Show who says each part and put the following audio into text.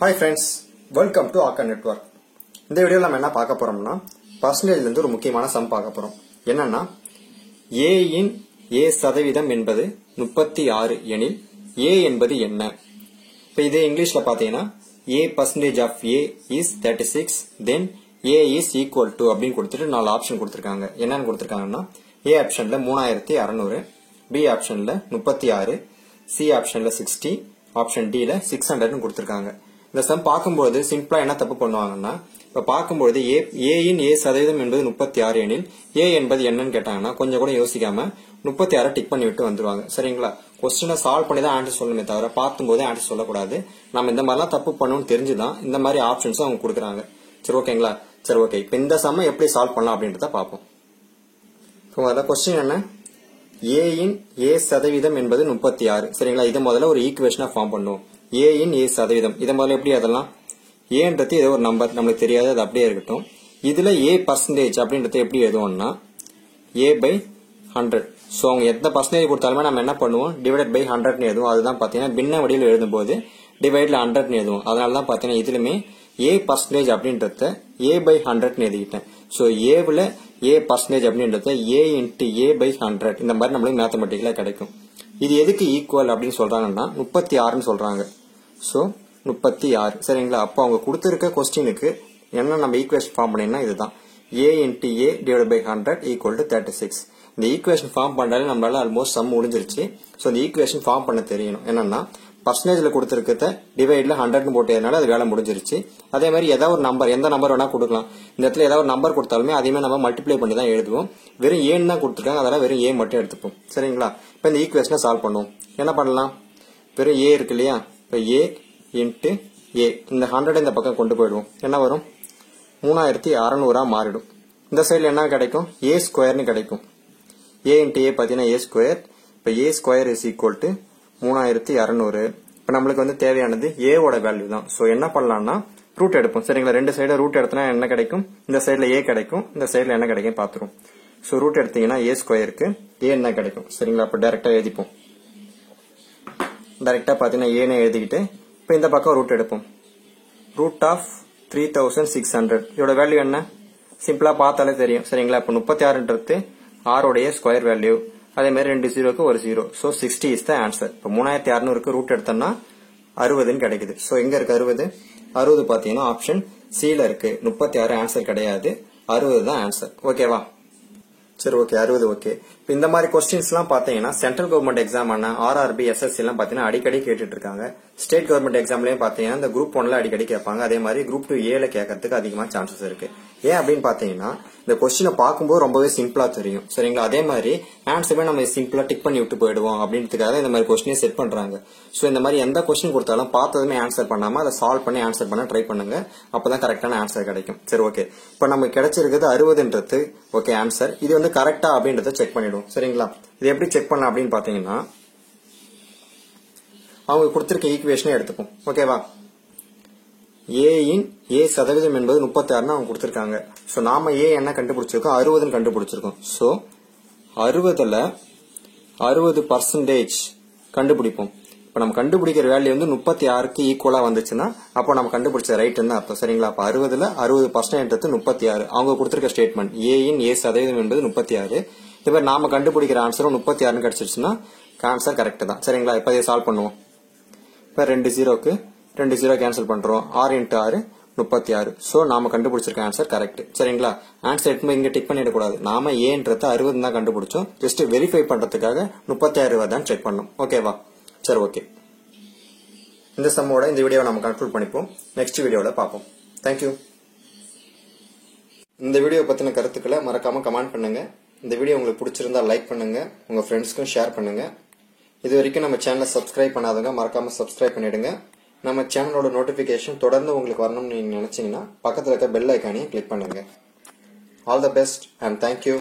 Speaker 1: Hi friends, welcome to Akka Network. இந்த வீடியோல நம்ம என்ன பார்க்க போறோம்னா பர்சன்டேஜ்ல இருந்து ஒரு முக்கியமான சம் பார்க்க போறோம். என்னன்னா a இன் a சதவீதம் என்பது 36 எனில் a என்பது என்ன? இப்போ இதே இங்கிலீஷ்ல பாத்தீங்கன்னா a percentage of a is 36 then a is equal to அப்படினு கொடுத்துட்டு நாலு ஆப்ஷன் கொடுத்திருக்காங்க. என்னன்னு கொடுத்திருக்காங்கன்னா a ஆப்ஷன்ல 3600, b ஆப்ஷன்ல 36, c ஆப்ஷன்ல 60, ஆப்ஷன் d ல 600 னு கொடுத்திருக்காங்க. இந்த சம் பாக்கும்போது சிம்பிளா என்ன தப்பு பண்ணுவாங்கன்னா இப்ப பாக்கும்போது a இன் a சதவீதம் என்பது 36 எனில் a என்பது என்னன்னு கேட்டாங்கன்னா கொஞ்சம் கூட யோசிக்காம 36 டிக் பண்ணி விட்டு வந்துருவாங்க. சரிங்களா? क्वेश्चனை சால்வ் பண்ணி தான் ஆன்சர் சொல்லணுமே தவிர பார்க்கும்போதே ஆன்சர் சொல்லக்கூடாது. நம்ம இந்த மாதிரிலாம் தப்பு பண்ணணும்னு தெரிஞ்சுதான் இந்த மாதிரி ஆப்ஷன்ஸ் அவங்க கொடுக்குறாங்க. சரி ஓகேங்களா? சரி ஓகே. இப்போ இந்த சம்மை எப்படி சால்வ் பண்ணலாம் அப்படின்றத பார்ப்போம். இப்போ முதல்ல क्वेश्चन என்ன? a இன் a சதவீதம் என்பது 36. சரிங்களா? இது முதல்ல ஒரு ஈக்குவேஷனா ஃபார்ம் பண்ணுவோம். a இன் a சதவீதம் இதை முதல்ல எப்படி அதெல்லாம் ஏன்றது ஏதோ ஒரு நம்பர் நம்மளுக்கு தெரியாது, அது அப்படியே இருக்கட்டும். இதுல a பர்சன்டேஜ் அப்படின்றது எப்படி எழுதுவோம்னா a by 100. ஸோ அவங்க எந்த பர்சன்டேஜ் கொடுத்தாலுமே நம்ம என்ன பண்ணுவோம், டிவைடட் பை 100 எழுதுவோம். அதுதான் பாத்தீங்கன்னா பின்ன வடிவில் எழுதும்போது டிவைட்ல 100 எழுதுவோம். அதனாலதான் பாத்தீங்கன்னா இதுலுமே a பர்சன்டேஜ் அப்படின்றத a by 100 எழுதிக்கிட்டேன். ஸோ ஏவில் a பர்சன்டேஜ் அப்படின்றத a இன்ட்டு a by 100 இந்த மாதிரி நம்மளுக்கு மேத்தமெட்டிக்கலா கிடைக்கும். இது எதுக்கு ஈக்குவல் அப்படின்னு சொல்றாங்கன்னா 36 சொல்றாங்க. சோ 36. சரிங்களா? அப்போ அவங்க கொடுத்திருக்க கொஸ்டினுக்கு என்ன நம்ம ஈக்குவேஷன் ஃபார்ம் பண்ணீங்கன்னா இதுதான் a into a divide by 100 equal to 36. இந்த ஈக்குவேஷன் ஃபார்ம் பண்ணாலே நம்மளால ஆல்மோஸ்ட் சம் முடிஞ்சிருச்சு. ஸோ இந்த ஈக்குவேஷன் ஃபார்ம் பண்ண தெரியணும். என்னன்னா பர்சன்டேஜ்ல கொடுத்திருக்கிறத டிவைட்ல 100 போட்டதுனால அது வேலை முடிஞ்சிருச்சு. அதே மாதிரி ஏதாவது ஒரு நம்பர், எந்த நம்பர் வேணா கொடுக்கலாம். இந்த இடத்துல ஏதாவது ஒரு நம்பர் கொடுத்தாலுமே அதையுமே நம்ம மல்டிப்ளை பண்ணி தான் எழுதுவோம். வெறும் ஏன்னு தான் கொடுத்துருக்காங்க, அதெல்லாம் வெறும் ஏ மட்டும் எடுத்துப்போம். சரிங்களா? இப்போ இந்த ஈக்குவேஷனை சால்வ் பண்ணுவோம். என்ன பண்ணலாம்? வெறும் ஏ இருக்கு இல்லையா? இப்போ ஏ இன்ட்டு ஏ இந்த 100 இந்த பக்கம் கொண்டு போயிடுவோம். என்ன வரும்? 3600 மாறிடும். இந்த சைடுல என்ன கிடைக்கும்? ஏ ஸ்கொயர்னு கிடைக்கும். ஏ இன்ட்டு ஏ பார்த்தீங்கன்னா ஏ ஸ்கொயர். இப்போ ஏ ஸ்கொயர் இஸ் ஈக்குவல் டு 3600. இப்போ நம்மளுக்கு வந்து தேவையானது ஏவோட வேல்யூ தான். ஸோ என்ன பண்ணலாம்னா ரூட் எடுப்போம். சரிங்களா? ரெண்டு சைடு ரூட் எடுத்தனா என்ன கிடைக்கும்? இந்த சைடுல ஏ கிடைக்கும், இந்த சைடுல என்ன கிடைக்கும் பார்த்துரும். ஸோ ரூட் எடுத்தீங்கன்னா ஏ ஸ்கொயருக்கு ஏ என்ன கிடைக்கும்? சரிங்களா? அப்போ டைரக்டா எழுதிப்போம். டைரக்டா பார்த்தீங்கன்னா ஏன்னு எழுதிக்கிட்டு இப்போ இந்த பக்கம் ரூட் எடுப்போம். ரூட் ஆஃப் 3600 இதோட வேல்யூ என்ன? சிம்பிளா பார்த்தாலே தெரியும். சரிங்களா? இப்போ 36ன்றது ஆரோடைய ஸ்கொயர் வேல்யூ. அதே மாதிரி 2 ஜீரோக்கு ஒரு zero. So 60 is the answer. இப்போ 3600க்கு ரூட் எடுத்தோம்னா 60ன்னு கிடைக்குது. ஸோ எங்க இருக்கு 60? 60 பார்த்தீங்கன்னா ஆப்ஷன் சில இருக்கு. 36 ஆன்சர் கிடையாது, 60 தான் ஆன்சர். ஓகேவா? சரி ஓகே, 60 ஓகே. இப்போ இந்த மாதிரி கொஸ்டின்ஸ் எல்லாம் பாத்தீங்கன்னா சென்ட்ரல் கவர்மெண்ட் எக்ஸாம் ஆன RRB SSC எல்லாம் பாத்தீங்கன்னா அடிக்கடி கேட்டுட்டு இருக்காங்க. ஸ்டேட் கவர்மெண்ட் எக்ஸாம்லயும் பாத்தீங்கன்னா இந்த குரூப் 1ல அடிக்கடி கேட்பாங்க. அதே மாதிரி குரூப் 2A கேட்கறதுக்கு அதிகமா சான்சஸ் இருக்கு. ஏன் அப்படின்னு பாத்தீங்கன்னா இந்த கொஸ்டினை பார்க்கும்போது ரொம்பவே சிம்பிளா தெரியும். சரிங்களா? அதே மாதிரி ஆன்சருமே நம்ம சிம்பிளா டிக் பண்ணி விட்டு போயிடுவோம் அப்படின்றதுக்காக இந்த மாதிரி கொஸ்டினே செட் பண்றாங்க. ஸோ இந்த மாதிரி எந்த கொஸ்டின் கொடுத்தாலும் பார்த்ததுமே ஆன்சர் பண்ணாம அதை சால்வ் பண்ணி ஆன்சர் பண்ண ட்ரை பண்ணுங்க. அப்பதான் கரெக்டான ஆன்சர் கிடைக்கும். சரி ஓகே. இப்போ நமக்கு கிடைச்சிருக்கிறது 60ன்றது ஓகே ஆன்சர். இது வந்து கரெக்டா அப்படின்றத செக் பண்ணிடுவோம். சரிங்களா? இது எப்படி செக் பண்ணலாம் அப்படின்னு பாத்தீங்கன்னா அவங்க கொடுத்திருக்க ஈக்குவேஷனே எடுத்துப்போம். ஓகேவா? a இன் a சதவீதம் என்பது 36 அவங்க கொடுத்திருக்காங்க. சோ நாம a என்ன கண்டுபிடிச்சிருக்கோம்? 60 கண்டுபிடிச்சிருக்கோம். சோ 60ல 60% கண்டுபிடிப்போம். இப்ப நம்ம கண்டுபிடிக்கிற வேல்யூ வந்து 36க்கு ஈக்குவலா வந்துச்சுன்னா அப்போ நம்ம கண்டுபிடிச்ச ரைட்னு அர்த்தம். சரிங்களா? அப்ப 60ல 60% 36 அவங்க கொடுத்திருக்க ஸ்டேட்மெண்ட் a இன் a சதவீதம் என்பது 36. இதே மாதிரி நாம கண்டுபிடிக்கிற ஆன்சரும் 36 கிடைச்சிருச்சுன்னா ஆன்சர் கரெக்ட் தான். சரிங்களா? இப்ப இதை சால்வ் பண்ணுவோம். இப்ப 2 ஜீரோக்கு 2 ஜீரோ கேன்சல் பண்றோம். 6 இன்ட்டு 6 36. சோ நாம கண்டுபிடிச்சிருக்க ஆன்சர் கரெக்ட். சரிங்களா? ஆன்சர் எடுத்து இங்க டிக் பண்ணிடக்கூடாது. நாம ஏன்றத 60 தான் கண்டுபிடிச்சோம். ஜஸ்ட் வெரிஃபை பண்றதுக்காக 36 தான் செக் பண்ணோம். ஓகேவா? சரி ஓகே. இந்த சம்மோட இந்த வீடியோவை நம்ம கன்க்ளூட் பண்ணிப்போம். நெக்ஸ்ட் வீடியோல பார்ப்போம். தேங்க்யூ. இந்த வீடியோ பத்தின கருத்துக்களை மறக்காம கமெண்ட் பண்ணுங்க. இந்த வீடியோ உங்களுக்கு பிடிச்சிருந்தா லைக் பண்ணுங்க, உங்க ஃப்ரெண்ட்ஸ்க்கும் ஷேர் பண்ணுங்க. இது வரைக்கும் நம்ம சேனலை சப்ஸ்கிரைப் பண்ணாதவங்க மறக்காம சப்ஸ்கிரைப் பண்ணிடுங்க. நம்ம சேனலோட நோட்டிபிகேஷன் தொடர்ந்து உங்களுக்கு வரணும்னு நீங்க நினைச்சீங்கன்னா பக்கத்துல இருக்க பெல் ஐக்கானையும் கிளிக் பண்ணுங்க. All the best and thank you.